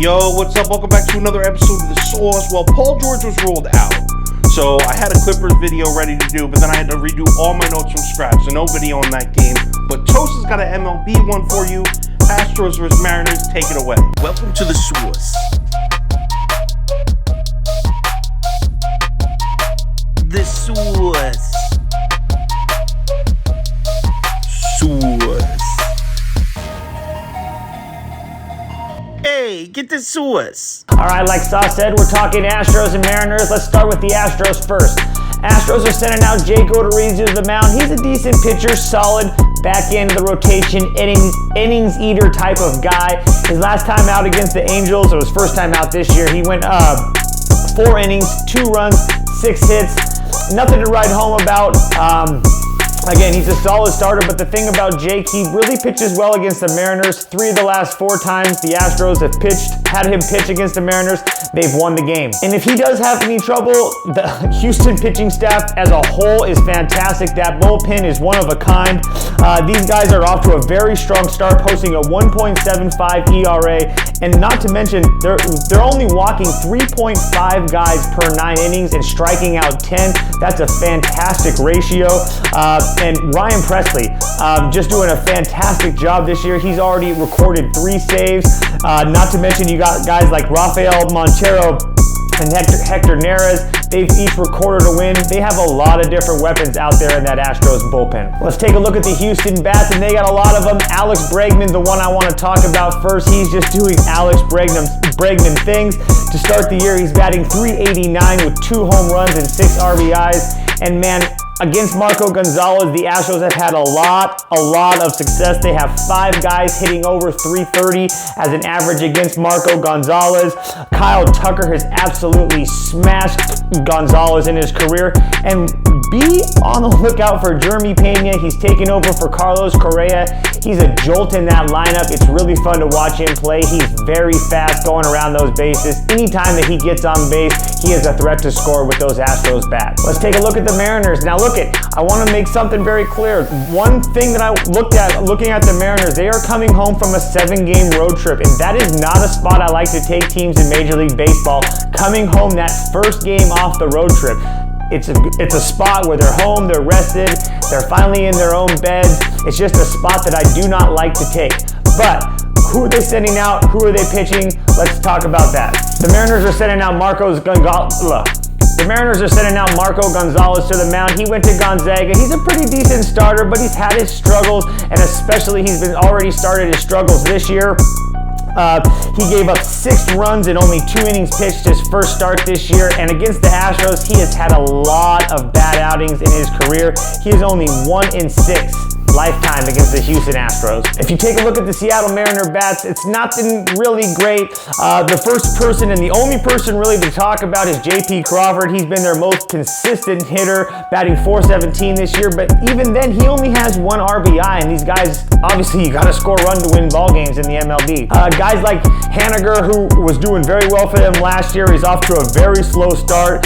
Yo, what's up? Welcome back to another episode of The Sauce. Well, Paul George was ruled out, so I had a Clippers video ready to do, but then I had to redo all my notes from scratch, so no video on that game. But Toast has got an MLB one for you. Astros vs. Mariners, take it away. Welcome to The Sauce. The Sauce. Sauce. Hey, get the sauce. All right, like Sauce said, we're talking Astros and Mariners. Let's start with the Astros first. Astros are sending out Odorizzi to the mound. He's a decent pitcher, solid, back end of the rotation, innings eater type of guy. His last time out against the Angels, or his first time out this year, he went 4 innings, 2 runs, 6 hits. Nothing to write home about. Again, he's a solid starter, but the thing about Jake, he really pitches well against the Mariners. 3 of the last 4 times the Astros have had him pitch against the Mariners, they've won the game. And if he does have any trouble, the Houston pitching staff as a whole is fantastic. That bullpen is one of a kind. These guys are off to a very strong start, posting a 1.75 ERA, and not to mention, they're only walking 3.5 guys per 9 innings and striking out 10. That's a fantastic ratio. And Ryan Presley, just doing a fantastic job this year. He's already recorded 3 saves. Not to mention you got guys like Rafael Montero and Hector Neris. They've each recorded a win. They have a lot of different weapons out there in that Astros bullpen. Let's take a look at the Houston bats, and they got a lot of them. Alex Bregman, the one I want to talk about first. He's just doing Alex Bregman things. To start the year, he's batting .389 with 2 home runs and 6 RBIs. And man, against Marco Gonzales, the Astros have had a lot of success. They have 5 guys hitting over .330 as an average against Marco Gonzales. Kyle Tucker has absolutely smashed Gonzales in his career. And be on the lookout for Jeremy Pena. He's taking over for Carlos Correa. He's a jolt in that lineup. It's really fun to watch him play. He's very fast going around those bases. Anytime that he gets on base, he is a threat to score with those Astros bats. Let's take a look at the Mariners. Now look, I want to make something very clear. One thing that I looked at, looking at the Mariners, they are coming home from a 7-game road trip, and that is not a spot I like to take teams in Major League Baseball. Coming home that first game off the road trip. It's a spot where they're home, they're rested, they're finally in their own beds. It's just a spot that I do not like to take. But who are they sending out? Who are they pitching? Let's talk about that. The Mariners are sending out Marco Gonzales to the mound. He went to Gonzaga. He's a pretty decent starter, but he's had his struggles, and especially he's been already started his struggles this year. He gave up 6 runs in only 2 innings pitched his first start this year, and against the Astros, he has had a lot of bad outings in his career. He is only 1 in 6 lifetime against the Houston Astros. If you take a look at the Seattle Mariner bats, it's not been really great. The first person and the only person really to talk about is J.P. Crawford. He's been their most consistent hitter, batting .417 this year, but even then, he only has 1 RBI, and these guys, obviously, you gotta score run to win ball games in the MLB. Guys like Haniger, who was doing very well for them last year, he's off to a very slow start.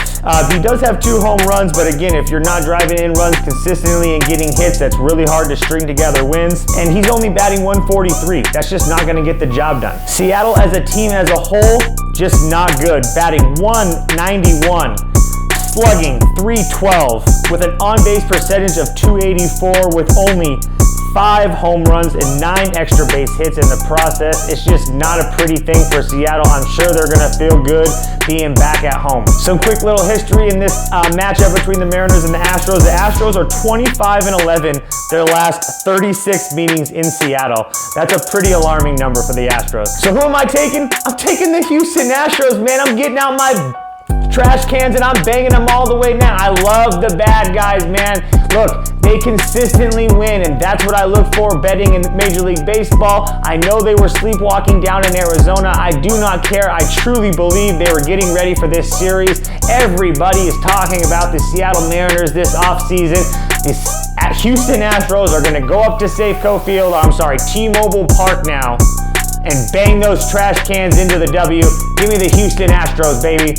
He does have 2 home runs, but again, if you're not driving in runs consistently and getting hits, that's really hard to string together wins. And he's only batting .143. That's just not going to get the job done. Seattle as a team as a whole, just not good. Batting .191. Slugging .312 with an on-base percentage of .284 with only 5 home runs and 9 extra base hits in the process. It's just not a pretty thing for Seattle. I'm sure they're going to feel good being back at home. Some quick little history in this matchup between the Mariners and the Astros. The Astros are 25-11 their last 36 meetings in Seattle. That's a pretty alarming number for the Astros. So who am I taking? I'm taking the Houston Astros, man. I'm getting out my trash cans and I'm banging them all the way down. I love the bad guys, man. Look, they consistently win, and that's what I look for betting in Major League Baseball. I know they were sleepwalking down in Arizona. I do not care. I truly believe they were getting ready for this series. Everybody is talking about the Seattle Mariners this offseason. The Houston Astros are going to go up to T-Mobile Park now and bang those trash cans into the W. Give me the Houston Astros, baby.